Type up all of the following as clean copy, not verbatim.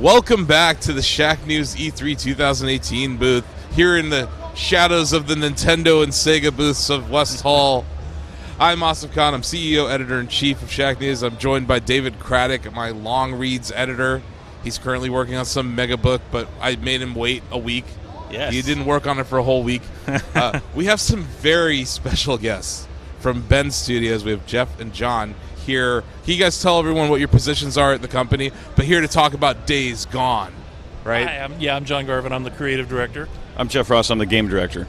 Welcome back to the Shack News E3 2018 booth, here in the shadows of the Nintendo and Sega booths of West Hall. I'm Asif Khan. I'm CEO, Editor-in-Chief of Shack News. I'm joined by David Craddock, my long reads editor. He's currently working on some mega book, but I made him wait a week. Yes. He didn't work on it for a whole week. We have some very special guests from Ben Studios. We have Jeff and John here. Can you guys tell everyone what your positions are at the company? But here to talk about Days Gone, right? Hi, I'm John Garvin. I'm the creative director. I'm Jeff Ross. I'm the game director.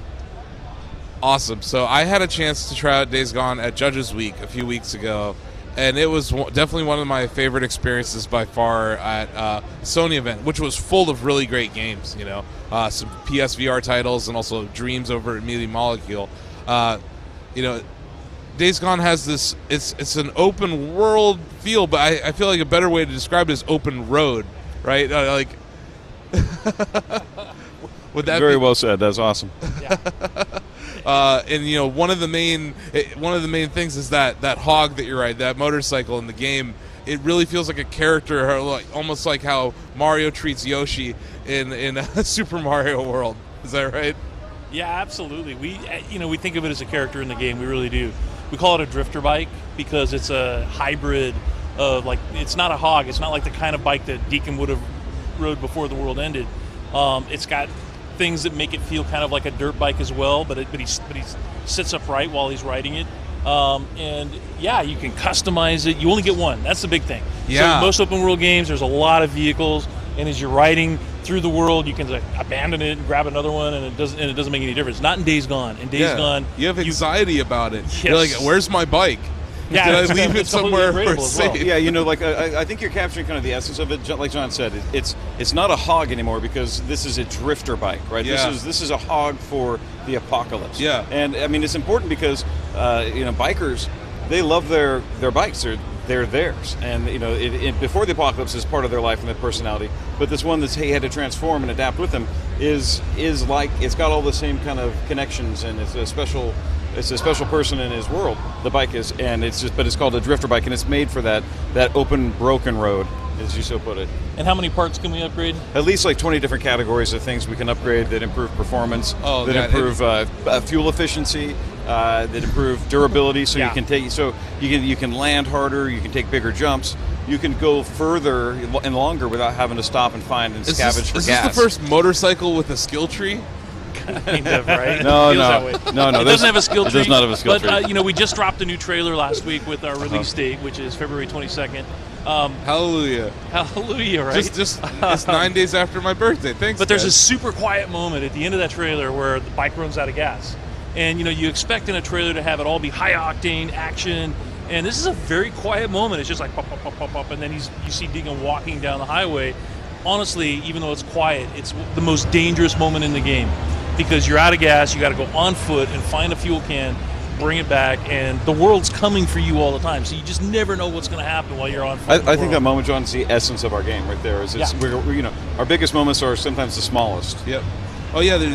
Awesome. So I had a chance to try out Days Gone at Judges Week a few weeks ago, and it was definitely one of my favorite experiences by far at Sony event, which was full of really great games. You know, some PSVR titles and also Dreams over at Melee Molecule. You know, Days Gone has this. It's an open world feel, but I feel like a better way to describe it is open road, right? Like. Would that Very well said. That's awesome. Yeah. And you know, one of the main things is that hog that you ride, that motorcycle in the game. It really feels like a character, like almost like how Mario treats Yoshi in Super Mario World. Is that right? Yeah, absolutely. We think of it as a character in the game. We really do. We call it a drifter bike because it's a hybrid of, like, it's not a hog. It's not like the kind of bike that Deacon would have rode before the world ended. It's got things that make it feel kind of like a dirt bike as well, but he sits upright while he's riding it. And yeah, you can customize it. You only get one. That's the big thing. Yeah. So in most open world games, there's a lot of vehicles, and as you're riding through the world, you can like abandon it and grab another one, and it doesn't make any difference. Not in Days Gone. In Days Gone, you have anxiety about it. Yes. You're like, "Where's my bike? Yeah, Did I leave it somewhere where it's well. safe?" Yeah, you know, like I think you're capturing kind of the essence of it. Like John said, it's not a hog anymore because this is a drifter bike, right? Yeah. This is a hog for the apocalypse. Yeah. And I mean, it's important because bikers, they love their bikes. They're theirs, and you know, before the apocalypse is part of their life and their personality. But this one that's had to transform and adapt with them is like it's got all the same kind of connections, and it's a special person in his world. The bike is, and but it's called a drifter bike, and it's made for that open, broken road, as you so put it. And how many parts can we upgrade? At least like 20 different categories of things we can upgrade that improve performance, that improve fuel efficiency, that improve durability. So Yeah. you can land harder, you can take bigger jumps, you can go further and longer without having to stop and find and scavenge for gas. Is this the first motorcycle with a skill tree? Kind of, right? No. It doesn't have a skill tree. It does not have a skill tree. But we just dropped a new trailer last week with our release date, which is February 22nd. Hallelujah! Hallelujah, right? Just it's 9 days after my birthday. Thanks. But there's a guys. super quiet moment at the end of that trailer where the bike runs out of gas, and you expect in a trailer to have it all be high octane action. And this is a very quiet moment. It's just like pop, pop, pop, pop, pop, and then you see Deacon walking down the highway. Honestly, even though it's quiet, it's the most dangerous moment in the game because you're out of gas. You got to go on foot and find a fuel can, bring it back, and the world's coming for you all the time. So you just never know what's going to happen while you're on foot. I think that moment, John, is the essence of our game right there. We're our biggest moments are sometimes the smallest. Yep. Oh yeah, there are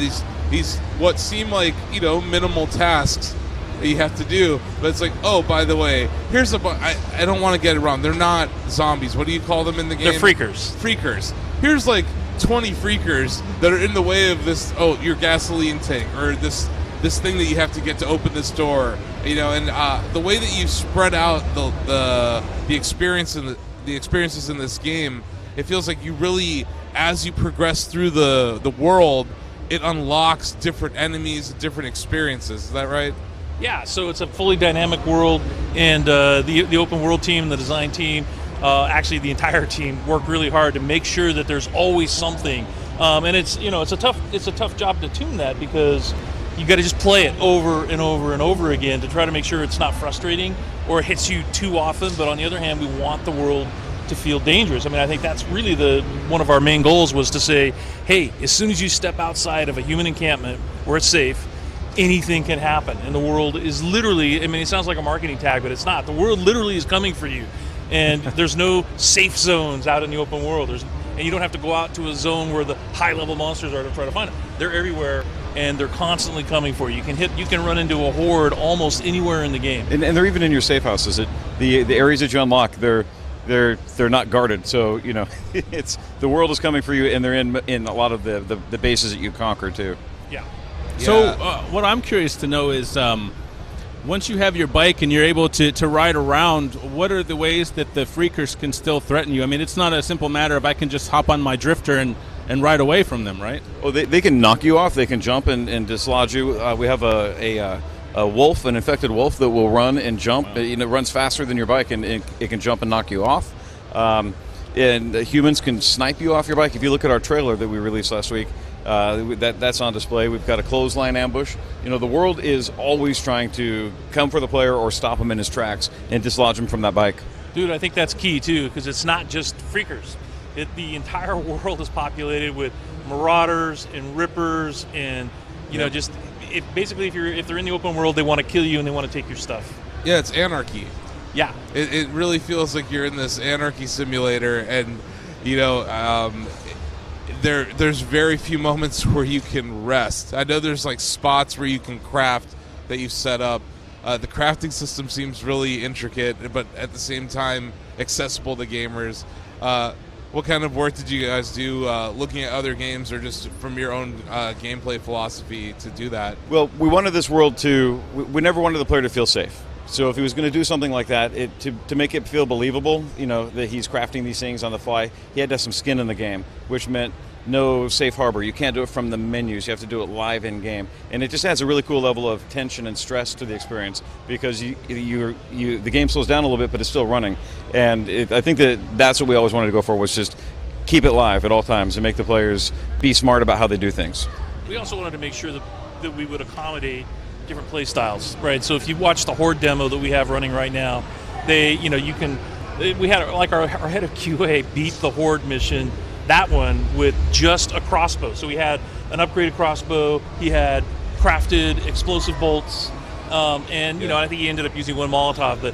these what seem like minimal tasks that you have to do, but it's like, oh, by the way, here's I don't want to get it wrong. They're not zombies. What do you call them in the game? They're freakers. Freakers. Here's like 20 freakers that are in the way of this. Oh, your gasoline tank or this thing that you have to get to open this door. And the way that you spread out the experience and the experiences in this game, it feels like you really, as you progress through the world, it unlocks different enemies, different experiences. Is that right? Yeah, so it's a fully dynamic world, and the open world team, the design team, actually the entire team worked really hard to make sure that there's always something. And it's a tough job to tune that because you got to just play it over and over and over again to try to make sure it's not frustrating or it hits you too often. But on the other hand, we want the world to feel dangerous. I mean, I think that's really one of our main goals was to say, hey, as soon as you step outside of a human encampment where it's safe, anything can happen. And the world is literally, I mean, it sounds like a marketing tag, but it's not. The world literally is coming for you. And there's no safe zones out in the open world. And you don't have to go out to a zone where the high-level monsters are to try to find them. They're everywhere, and they're constantly coming for you. You can run into a horde almost anywhere in the game. And they're even in your safe houses. The areas that you unlock, they're not guarded. So it's the world is coming for you, and they're in a lot of the bases that you conquer too. Yeah. So what I'm curious to know is, once you have your bike and you're able to ride around, what are the ways that the freakers can still threaten you? I mean, it's not a simple matter of I can just hop on my drifter and ride away from them, right? Oh, they can knock you off. They can jump and dislodge you. We have a wolf, an infected wolf that will run and jump. Wow. It runs faster than your bike, and it can jump and knock you off. And humans can snipe you off your bike. If you look at our trailer that we released last week, that's on display. We've got a clothesline ambush. The world is always trying to come for the player or stop him in his tracks and dislodge him from that bike. Dude, I think that's key too, because it's not just freakers. The entire world is populated with marauders and rippers, and basically if they're in the open world, they want to kill you and they want to take your stuff. Yeah, it's anarchy. Yeah, it really feels like you're in this anarchy simulator, and there's very few moments where you can rest. I know there's like spots where you can craft that you set up. The crafting system seems really intricate, but at the same time accessible to gamers. What kind of work did you guys do looking at other games, or just from your own gameplay philosophy to do that? Well, we wanted this world we never wanted the player to feel safe. So if he was going to do something like that, to make it feel believable, that he's crafting these things on the fly, he had to have some skin in the game, which meant no safe harbor. You can't do it from the menus. You have to do it live in game, and it just adds a really cool level of tension and stress to the experience, because the game slows down a little bit, but it's still running. And I think that's what we always wanted to go for, was just keep it live at all times and make the players be smart about how they do things. We also wanted to make sure that we would accommodate different play styles, right? So if you watch the Horde demo that we have running right now, we had like our head of QA beat the Horde mission, that one, with just a crossbow. So we had an upgraded crossbow, he had crafted explosive bolts, I think he ended up using one Molotov. But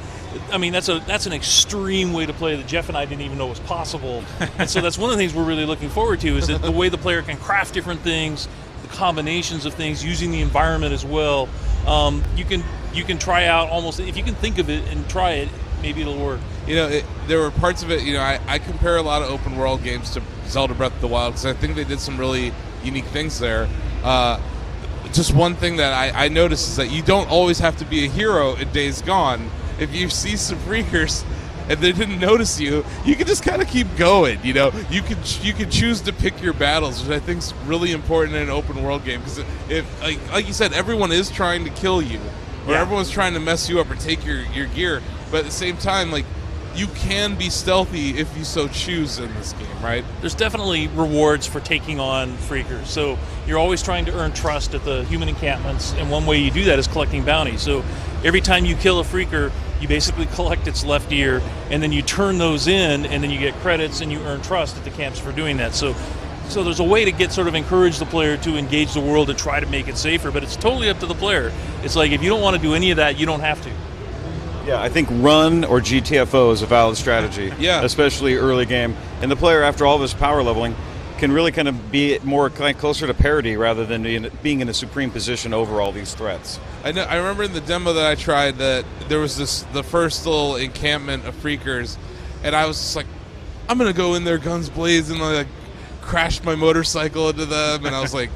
I mean, that's an extreme way to play that Jeff and I didn't even know was possible. And so that's one of the things we're really looking forward to, is that the way the player can craft different things, the combinations of things, using the environment as well. You can try out almost, if you can think of it and try it, maybe it'll work. There were parts of it, I compare a lot of open world games to Zelda Breath of the Wild, because I think they did some really unique things there. Just one thing that I noticed is that you don't always have to be a hero in Days Gone. If you see some freakers and they didn't notice you, you can just kind of keep going. You can choose to pick your battles, which I think is really important in an open world game, because if like you said, everyone is trying to kill you, or everyone's trying to mess you up or take your gear, but at the same time, like, you can be stealthy if you so choose in this game, right? There's definitely rewards for taking on freakers. So you're always trying to earn trust at the human encampments, and one way you do that is collecting bounties. So every time you kill a freaker, you basically collect its left ear, and then you turn those in, and then you get credits and you earn trust at the camps for doing that. So there's a way to sort of encourage the player to engage the world and try to make it safer, but it's totally up to the player. It's like, if you don't want to do any of that, you don't have to. Yeah, I think run or GTFO is a valid strategy, especially early game. And the player, after all of his power leveling, can really kind of be more closer to parity rather than being in a supreme position over all these threats. I remember in the demo that I tried that there was the first little encampment of freakers, and I was just like, I'm going to go in there guns blazing, and I crashed my motorcycle into them, and I was like,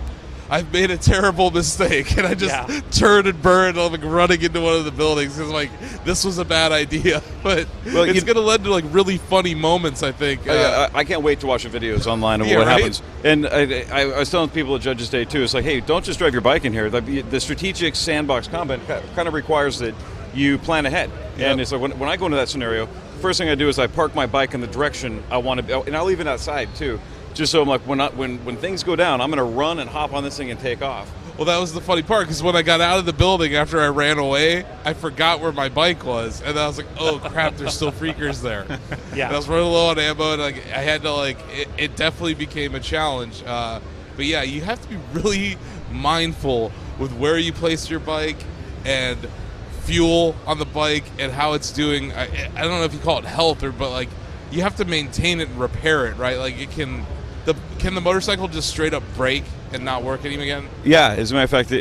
I've made a terrible mistake, and I just turned and burned, like running into one of the buildings, because like, this was a bad idea. But it's going to lead to like really funny moments, I think. I can't wait to watch the videos online of what happens. And I was telling people at Judges Day too, it's like, hey, don't just drive your bike in here. The strategic sandbox combat kind of requires that you plan ahead. And it's like, when I go into that scenario, first thing I do is I park my bike in the direction I want to be, and I'll leave it outside too. Just so I'm like, when things go down, I'm going to run and hop on this thing and take off. Well, that was the funny part, because when I got out of the building after I ran away, I forgot where my bike was, and I was like, oh crap, there's still freakers there. And I was running low on ammo, and I had to it definitely became a challenge. But yeah, you have to be really mindful with where you place your bike and fuel on the bike and how it's doing. I don't know if you call it health, but you have to maintain it and repair it, right? Like, can the motorcycle just straight up break and not work again? Yeah, as a matter of fact,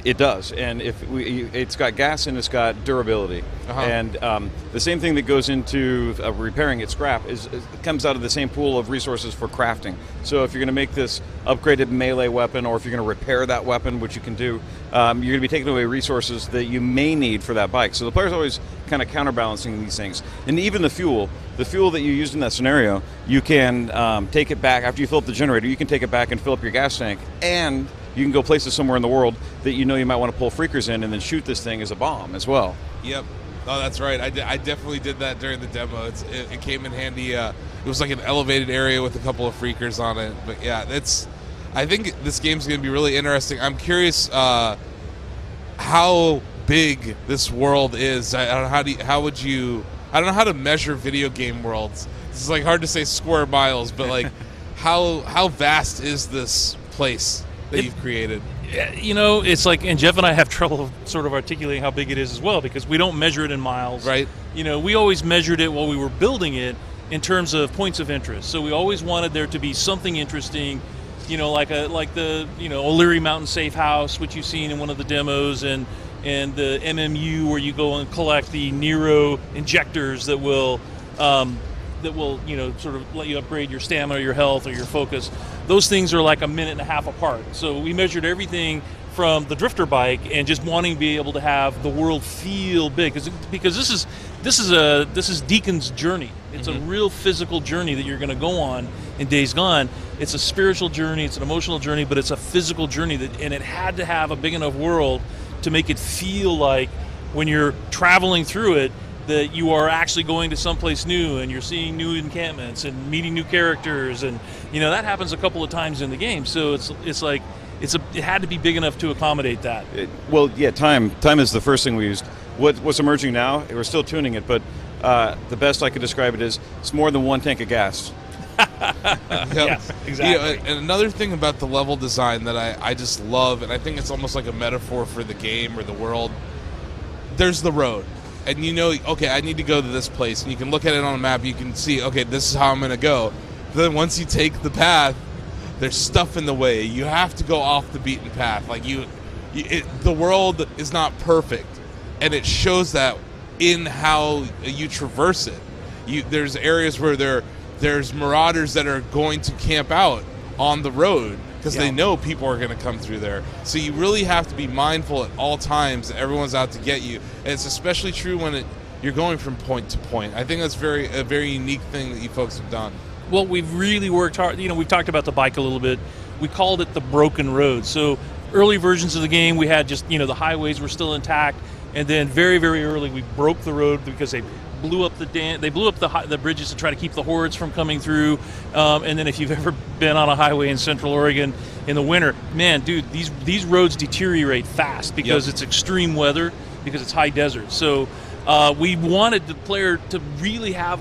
It does, and it's got gas and it's got durability, and the same thing that goes into repairing its scrap it comes out of the same pool of resources for crafting. So if you're going to make this upgraded melee weapon, or if you're going to repair that weapon, which you can do, you're going to be taking away resources that you may need for that bike. So the player's always kind of counterbalancing these things, and even the fuel that you used in that scenario, you can take it back after you fill up the generator. You can take it back and fill up your gas tank, and you can go places somewhere in the world that you might want to pull freakers in and then shoot this thing as a bomb as well. Yep. Oh, that's right. I definitely did that during the demo. It came in handy. It was like an elevated area with a couple of freakers on it. But yeah, I think this game's going to be really interesting. I'm curious how big this world is. I don't know I don't know how to measure video game worlds. It's like hard to say square miles, but like how vast is this place that you've created? It's like, and Jeff and I have trouble sort of articulating how big it is as well, because we don't measure it in miles. Right. We always measured it while we were building it in terms of points of interest. So we always wanted there to be something interesting, like the O'Leary Mountain Safe House, which you've seen in one of the demos, and the MMU where you go and collect the Nero injectors that will sort of let you upgrade your stamina, your health, or your focus. Those things are like a minute and a half apart. So we measured everything from the drifter bike and just wanting to be able to have the world feel big, because this is Deacon's journey. It's a real physical journey that you're going to go on in Days Gone. It's a spiritual journey, it's an emotional journey, but it's a physical journey and it had to have a big enough world to make it feel like when you're traveling through it that you are actually going to someplace new and you're seeing new encampments and meeting new characters, and that happens a couple of times in the game. So it had to be big enough to accommodate that. Time is the first thing we used. What's emerging now, we're still tuning it, but the best I could describe it is it's more than one tank of gas. Yes, exactly. And another thing about the level design that I just love, and I think it's almost like a metaphor for the game or the world, there's the road. And okay, I need to go to this place, and you can look at it on a map, you can see, okay, this is how I'm going to go. But then once you take the path, there's stuff in the way. You have to go off the beaten path. Like the world is not perfect, and it shows that in how you traverse it. There's areas where there's marauders that are going to camp out on the road because they know people are going to come through there. So you really have to be mindful at all times that everyone's out to get you. And it's especially true when you're going from point to point. I think that's a very unique thing that you folks have done. Well, we've really worked hard. We've talked about the bike a little bit. We called it the broken road. So early versions of the game, we had just, the highways were still intact. And then very, very early, we broke the road because they blew up the bridges to try to keep the hordes from coming through. And then if you've ever been on a highway in Central Oregon in the winter, man, dude, these roads deteriorate fast because it's extreme weather, because it's high desert. So we wanted the player to really have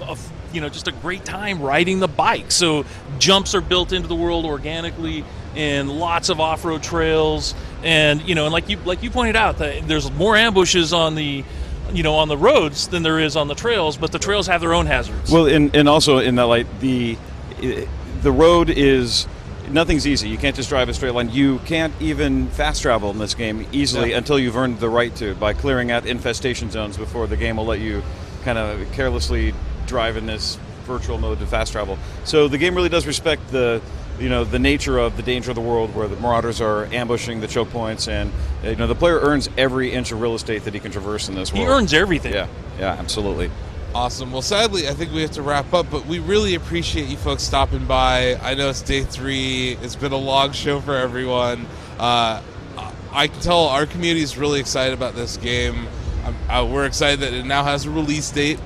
just a great time riding the bike. So jumps are built into the world organically, and lots of off-road trails, and and like you pointed out, there's more ambushes on the roads than there is on the trails, but the trails have their own hazards. Well, and also in that light, the road is, nothing's easy. You can't just drive a straight line. You can't even fast travel in this game easily until you've earned the right to, by clearing out infestation zones before the game will let you kind of carelessly drive in this virtual mode to fast travel. So the game really does respect the nature of the danger of the world, where the marauders are ambushing the choke points, and the player earns every inch of real estate that he can traverse in this world. He earns everything. Yeah, absolutely. Awesome. Well, sadly, I think we have to wrap up, but we really appreciate you folks stopping by. I know it's day 3. It's been a long show for everyone. I can tell our community is really excited about this game. We're excited that it now has a release date.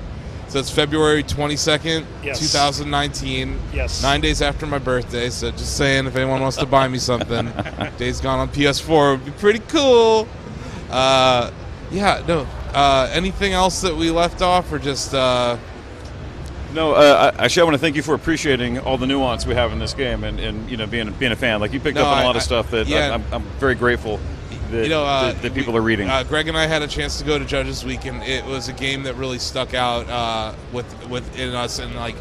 So it's February 22nd, 2019. Yes. 9 days after my birthday. So just saying, if anyone wants to buy me something, Days Gone on PS4 would be pretty cool. Anything else that we left off, or just... No, actually, I want to thank you for appreciating all the nuance we have in this game, and being a fan. Like, you picked up on a lot of stuff that I'm very grateful that people are reading. Greg and I had a chance to go to Judges Week, and it was a game that really stuck out within us. And like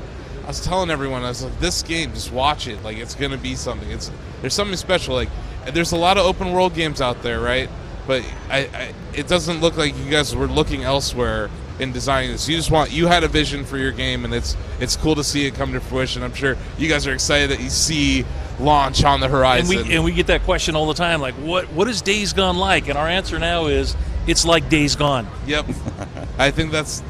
I was telling everyone, I was like, this game, just watch it. Like, it's going to be something. There's something special. Like, there's a lot of open world games out there, right? but it doesn't look like you guys were looking elsewhere in designing this. You had a vision for your game, and it's cool to see it come to fruition. I'm sure you guys are excited that you see launch on the horizon. And we get that question all the time, like, what is Days Gone like? And our answer now is, it's like Days Gone. Yep. I think that's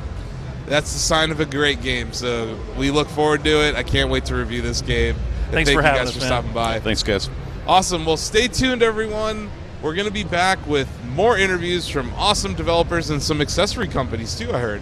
the sign of a great game. So we look forward to it. I can't wait to review this game. Thanks for having us, Thank you guys for man. stopping by. Thanks, guys. Awesome. Well, stay tuned, everyone. We're going to be back with more interviews from awesome developers and some accessory companies, too, I heard.